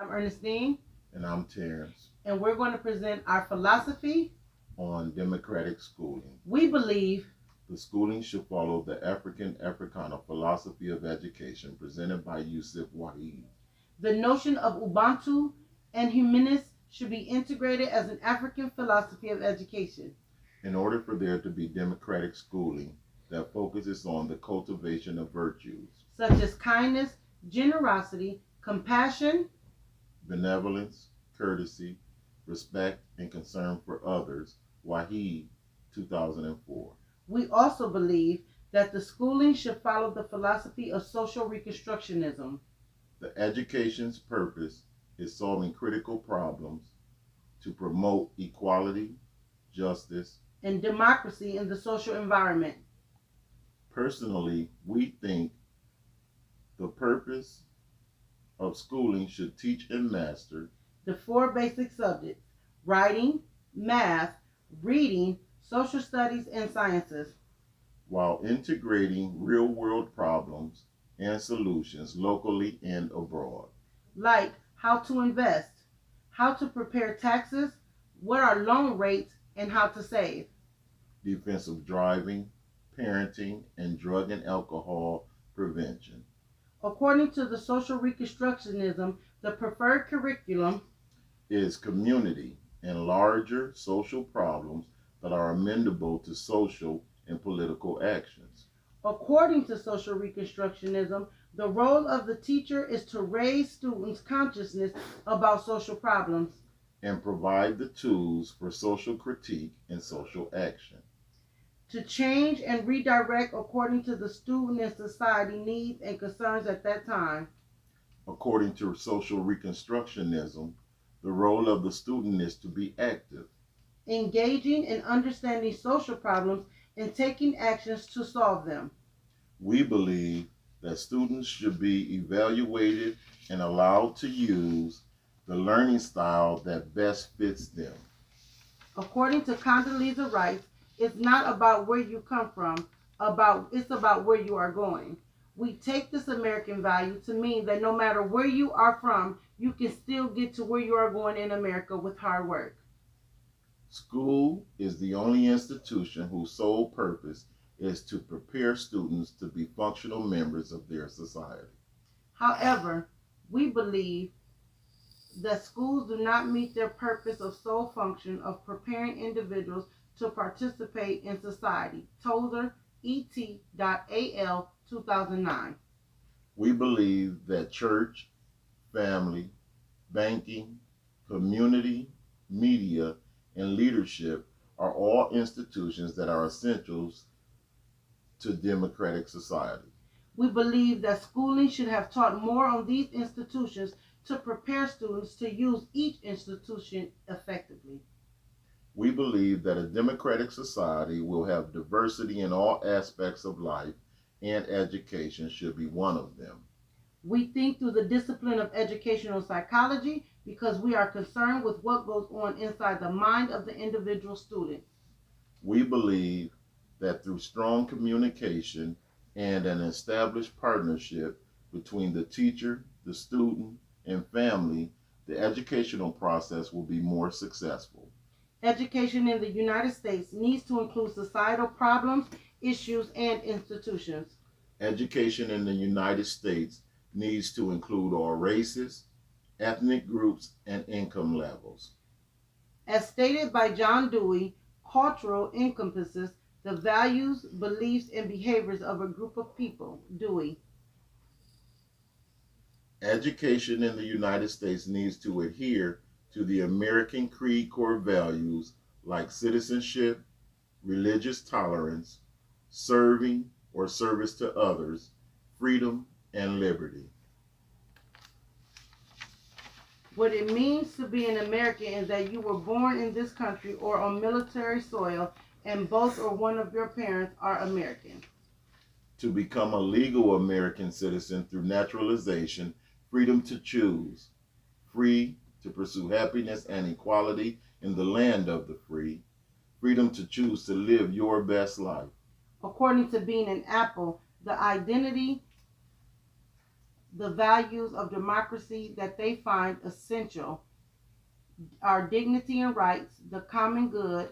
I'm Ernestine. And I'm Terrence. And we're going to present our philosophy on democratic schooling. We believe the schooling should follow the African Africana philosophy of education presented by Yusuf Wahid. The notion of Ubuntu and humanist should be integrated as an African philosophy of education. In order for there to be democratic schooling that focuses on the cultivation of virtues such as kindness, generosity, compassion, benevolence, courtesy, respect, and concern for others, Wahid, 2004. We also believe that the schooling should follow the philosophy of social reconstructionism. The education's purpose is solving critical problems to promote equality, justice, and democracy in the social environment. Personally, we think the purpose of schooling should teach and master the 4 basic subjects: writing, math, reading, social studies, and sciences, while integrating real-world problems and solutions locally and abroad. Like how to invest, how to prepare taxes, what are loan rates, and how to save. Defensive driving, parenting, and drug and alcohol prevention. According to the social reconstructionism, the preferred curriculum is community and larger social problems that are amendable to social and political actions. According to social reconstructionism, the role of the teacher is to raise students' consciousness about social problems and provide the tools for social critique and social action. To change and redirect according to the student and society needs and concerns at that time. According to social reconstructionism, the role of the student is to be active, engaging in understanding social problems and taking actions to solve them. We believe that students should be evaluated and allowed to use the learning style that best fits them. According to Condoleezza Rice, it's not about where you come from, it's about where you are going. We take this American value to mean that no matter where you are from, you can still get to where you are going in America with hard work. School is the only institution whose sole purpose is to prepare students to be functional members of their society. However, we believe that schools do not meet their purpose of sole function of preparing individuals to participate in society. Tozer, et.al. 2009. We believe that church, family, banking, community, media, and leadership are all institutions that are essentials to democratic society. We believe that schooling should have taught more on these institutions to prepare students to use each institution effectively. We believe that a democratic society will have diversity in all aspects of life, and education should be one of them. We think through the discipline of educational psychology because we are concerned with what goes on inside the mind of the individual student. We believe that through strong communication and an established partnership between the teacher, the student, and family, the educational process will be more successful. Education in the United States needs to include societal problems, issues, and institutions. Education in the United States needs to include all races, ethnic groups, and income levels. As stated by John Dewey, cultural encompasses the values, beliefs, and behaviors of a group of people. Dewey. Education in the United States needs to adhere to the American Creed core values like citizenship, religious tolerance, serving or service to others, freedom, and liberty. What it means to be an American is that you were born in this country or on military soil and both or one of your parents are American. To become a legal American citizen through naturalization, freedom to choose, free to pursue happiness and equality in the land of the free, freedom to choose to live your best life. According to Being an Apple, the identity the values of democracy that they find essential are dignity and rights, the common good,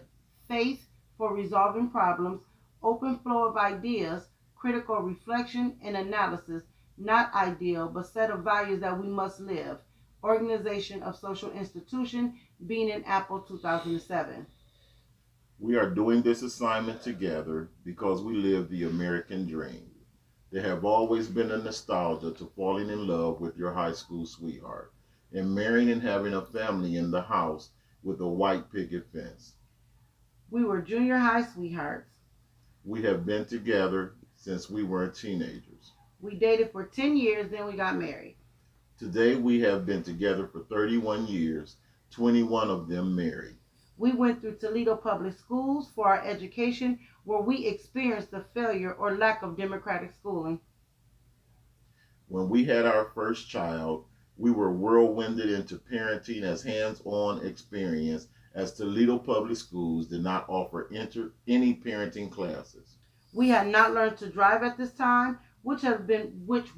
faith for resolving problems, open flow of ideas, critical reflection and analysis, not ideal, but set of values that we must live, organization of social institution, Bean and Apple 2007. We are doing this assignment together because we live the American dream. There have always been a nostalgia to falling in love with your high school sweetheart and marrying and having a family in the house with a white picket fence. We were junior high sweethearts. We have been together since we were teenagers. We dated for 10 years, then we got married. Today we have been together for 31 years, 21 of them married. We went through Toledo Public Schools for our education, where we experienced the failure or lack of democratic schooling. When we had our first child, we were whirlwinded into parenting as hands-on experience, as Toledo Public Schools did not offer any parenting classes. We had not learned to drive at this time, which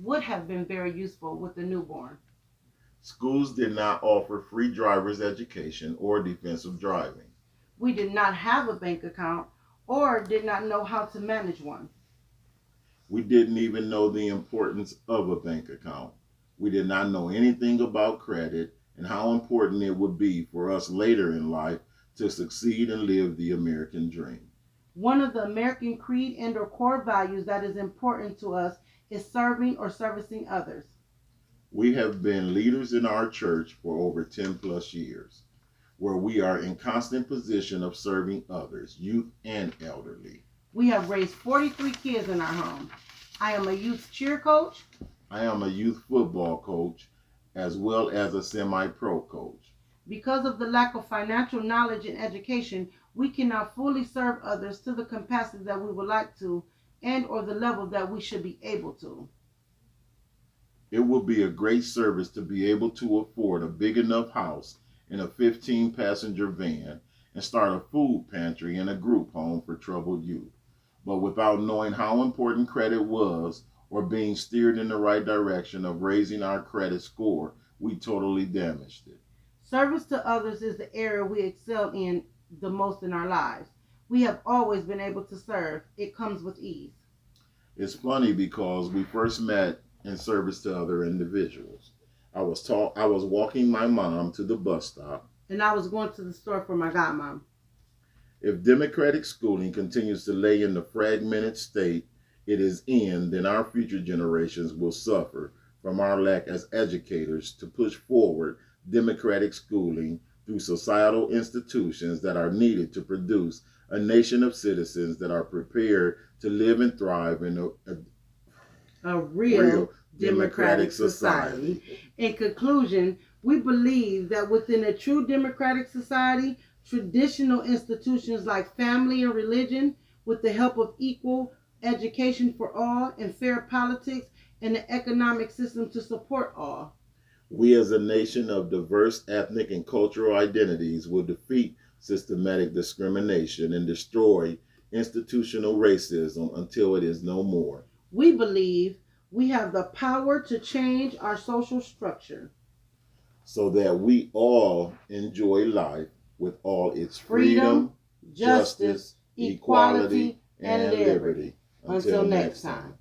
would have been very useful with the newborn. Schools did not offer free driver's education or defensive driving. We did not have a bank account or did not know how to manage one. We didn't even know the importance of a bank account. We did not know anything about credit and how important it would be for us later in life to succeed and live the American dream. One of the American creed and or core values that is important to us is serving or servicing others. We have been leaders in our church for over 10 plus years, where we are in constant position of serving others, youth and elderly. We have raised 43 kids in our home. I am a youth cheer coach. I am a youth football coach, as well as a semi-pro coach. Because of the lack of financial knowledge and education, we cannot fully serve others to the capacity that we would like to and or the level that we should be able to. It will be a great service to be able to afford a big enough house and a 15-passenger van and start a food pantry and a group home for troubled youth. But without knowing how important credit was or being steered in the right direction of raising our credit score, we totally damaged it. Service to others is the area we excel in the most in our lives. We have always been able to serve. It comes with ease. It's funny because we first met in service to other individuals. I was walking my mom to the bus stop. And I was going to the store for my godmom. If democratic schooling continues to lay in the fragmented state it is in, then our future generations will suffer from our lack as educators to push forward democratic schooling through societal institutions that are needed to produce a nation of citizens that are prepared to live and thrive in a real democratic society. In conclusion, we believe that within a true democratic society, traditional institutions like family and religion, with the help of equal education for all and fair politics and an economic system to support all, we as a nation of diverse ethnic and cultural identities will defeat systematic discrimination and destroy institutional racism until it is no more. We believe we have the power to change our social structure so that we all enjoy life with all its freedom, justice, equality, and liberty. Until next time.